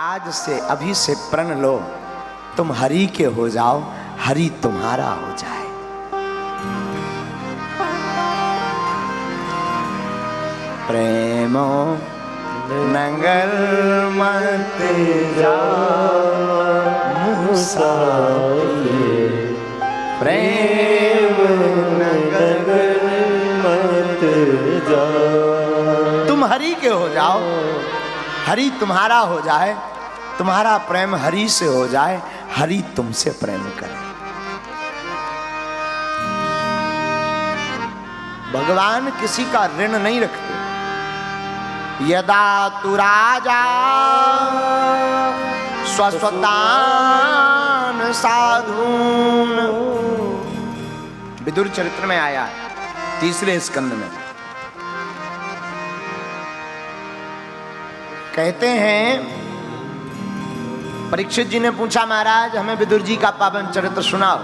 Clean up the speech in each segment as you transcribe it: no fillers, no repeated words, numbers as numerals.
आज से अभी से प्रण लो, तुम हरि के हो जाओ, हरि तुम्हारा हो जाए। प्रेमो नगर मत जाओ मुसाफिर, प्रेम नगर मत जाओ। तुम हरि के हो जाओ, हरि तुम्हारा हो जाए, तुम्हारा प्रेम हरि से हो जाए, हरि तुमसे प्रेम करे। भगवान किसी का ऋण नहीं रखते। यदा तु राजा स्वस्वतान साधून, विदुर चरित्र में आया है 3 स्कंद में। कहते हैं परीक्षित जी ने पूछा, महाराज हमें विदुर जी का पावन चरित्र सुनाओ।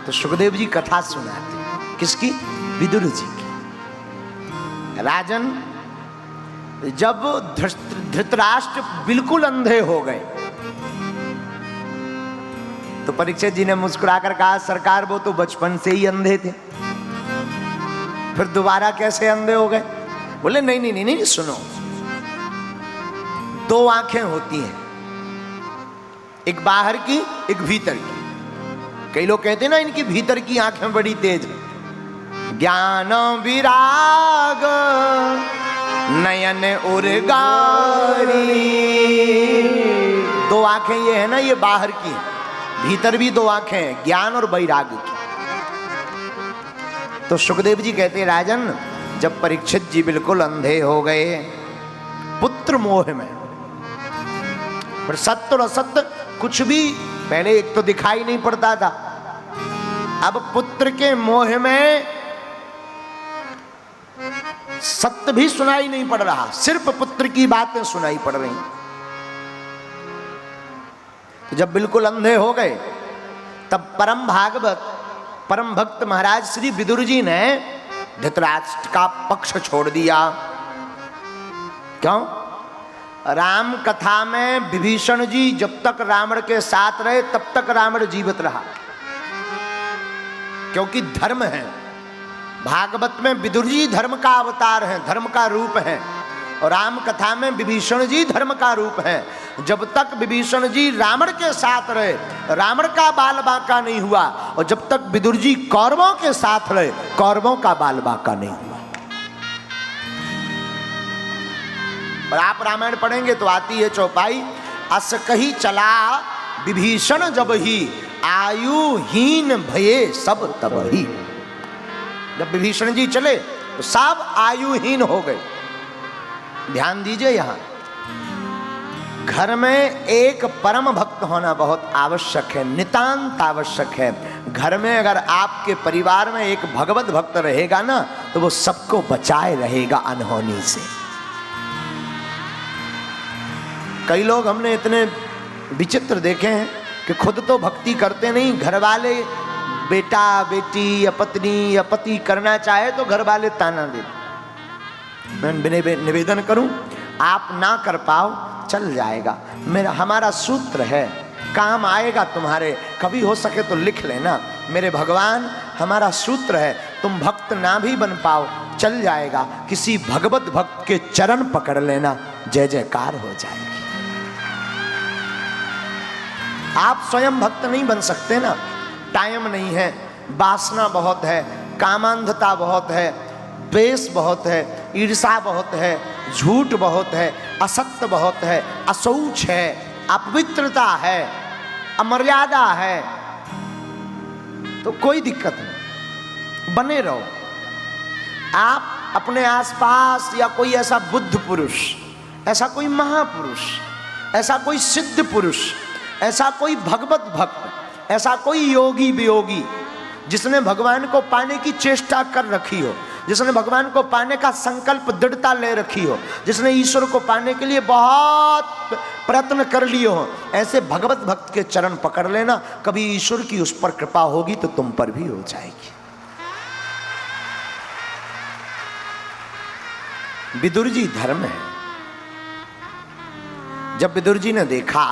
तो सुखदेव जी कथा सुनाते। किसकी? विदुर जी की। राजन, जब धृतराष्ट्र बिल्कुल अंधे हो गए तो परीक्षित जी ने मुस्कुराकर कहा, सरकार वो तो बचपन से ही अंधे थे, फिर दोबारा कैसे अंधे हो गए? बोले नहीं नहीं नहीं नहीं, सुनो, 2 आंखें होती हैं, एक बाहर की एक भीतर की। कई लोग कहते हैं ना इनकी भीतर की आंखें बड़ी तेज है। ज्ञान विराग नयन उर्गारी, 2 आंखें ये है ना, ये बाहर की है, भीतर भी 2 आंखें हैं, ज्ञान और वैराग्य की। तो सुखदेव जी कहते हैं, राजन जब परीक्षित जी बिल्कुल अंधे हो गए पुत्र मोह में, पर सत्य और असत्य कुछ भी पहले एक तो दिखाई नहीं पड़ता था, अब पुत्र के मोह में सत्य भी सुनाई नहीं पड़ रहा, सिर्फ पुत्र की बातें सुनाई पड़ रही। तो जब बिल्कुल अंधे हो गए तब परम भागवत परम भक्त महाराज श्री विदुर जी ने धृतराष्ट्र का पक्ष छोड़ दिया। क्यों? राम कथा में विभीषण जी जब तक रावण के साथ रहे तब तक रावण जीवित रहा, क्योंकि धर्म है। भागवत में विदुर जी धर्म का अवतार है, धर्म का रूप है, और राम कथा में विभीषण जी धर्म का रूप है। जब तक विभीषण जी रावण के साथ रहे रावण का बाल बांका नहीं हुआ, और जब तक विदुर जी कौरवों के साथ रहे कौरवों का बाल बांका नहीं हुआ। और आप रामायण पढ़ेंगे तो आती है चौपाई, अस कही चला विभीषण जब ही, आयुहीन भये सब तब ही। जब विभीषण जी चले तो सब आयुहीन हो गए। ध्यान दीजिए, यहां घर में एक परम भक्त होना बहुत आवश्यक है, नितांत आवश्यक है। घर में अगर आपके परिवार में एक भगवत भक्त रहेगा ना तो वो सबको बचाए रहेगा अनहोनी से। कई लोग हमने इतने विचित्र देखे हैं कि खुद तो भक्ति करते नहीं, घर वाले, बेटा बेटी या पत्नी या पति करना चाहे तो घर वाले ताना देते। मैं निवेदन करूं, आप ना कर पाओ चल जाएगा, हमारा सूत्र है, काम आएगा तुम्हारे, कभी हो सके तो लिख लेना, मेरे भगवान हमारा सूत्र है, तुम भक्त ना भी बन पाओ चल जाएगा, किसी भगवत भक्त के चरण पकड़ लेना, जय जयकार हो जाएगी। आप स्वयं भक्त नहीं बन सकते ना, टाइम नहीं है, वासना बहुत है, कामांधता बहुत है, द्वेष बहुत है, ईर्षा बहुत है, झूठ बहुत है, असत्य बहुत है, अशौच है, अपवित्रता है, अमर्यादा है, तो कोई दिक्कत नहीं, बने रहो। आप अपने आसपास या कोई ऐसा बुद्ध पुरुष, ऐसा कोई महापुरुष, ऐसा कोई सिद्ध पुरुष, ऐसा कोई भगवत भक्त, ऐसा कोई योगी वियोगी जिसने भगवान को पाने की चेष्टा कर रखी हो, जिसने भगवान को पाने का संकल्प दृढ़ता ले रखी हो, जिसने ईश्वर को पाने के लिए बहुत प्रयत्न कर लिए हो, ऐसे भगवत भक्त के चरण पकड़ लेना, कभी ईश्वर की उस पर कृपा होगी तो तुम पर भी हो जाएगी। विदुर जी धर्म है। जब विदुर जी ने देखा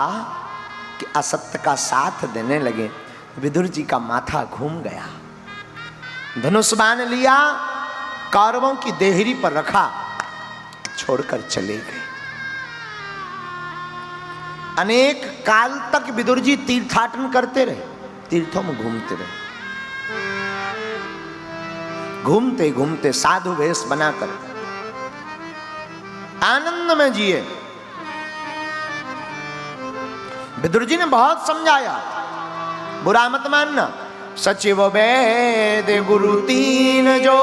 कि असत्य का साथ देने लगे, विदुर जी का माथा घूम गया। धनुष बाण लिया, कौरवों की देहरी पर रखा, छोड़कर चले गए। अनेक काल तक विदुर जी तीर्थाटन करते रहे, तीर्थों में घूमते रहे, घूमते घूमते साधु वेश बनाकर आनंद में जिए। विदुर जी ने बहुत समझाया, बुरा मत मानना। सचिव वेद गुरु तीन जो,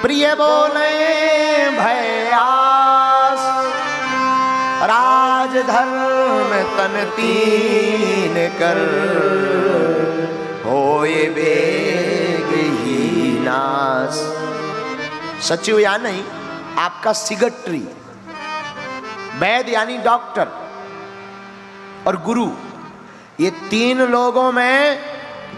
प्रिय बोले भयास, राजधर्म तन तीन कर, होए बेग ही नास। सचिव या नहीं, आपका सिगट्री, वैद यानी डॉक्टर, और गुरु, ये तीन लोगों में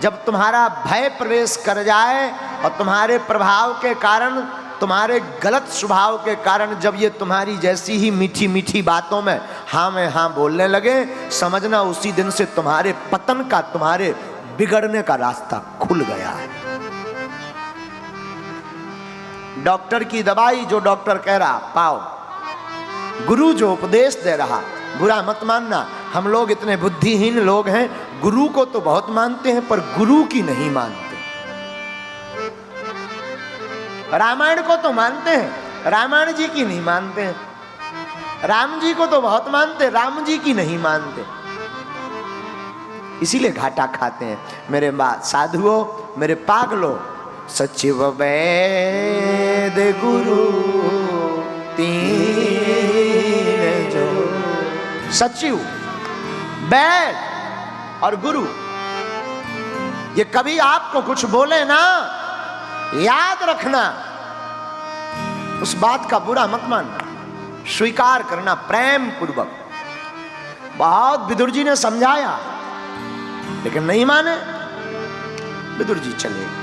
जब तुम्हारा भय प्रवेश कर जाए और तुम्हारे प्रभाव के कारण, तुम्हारे गलत स्वभाव के कारण जब ये तुम्हारी जैसी ही मीठी मीठी बातों में हाँ में हाँ बोलने लगे, समझना उसी दिन से तुम्हारे पतन का, तुम्हारे बिगड़ने का रास्ता खुल गया है। डॉक्टर की दवाई जो डॉक्टर कह रहा पाओ, गुरु जो उपदेश दे रहा, बुरा मत मानना। हम लोग इतने बुद्धिहीन लोग हैं, गुरु को तो बहुत मानते हैं पर गुरु की नहीं मानते। रामायण को तो मानते हैं, रामायण जी की नहीं मानते हैं। राम जी को तो बहुत मानते, राम जी की नहीं मानते, इसीलिए घाटा खाते हैं। मेरे साधुओं, मेरे पागलों, सचिव वेद गुरु तीन जो, सचिव, वैद और गुरु, ये कभी आपको कुछ बोले ना, याद रखना, उस बात का बुरा मत मानना, स्वीकार करना प्रेम पूर्वक। बहुत विदुर जी ने समझाया लेकिन नहीं माने, विदुर जी चले गए।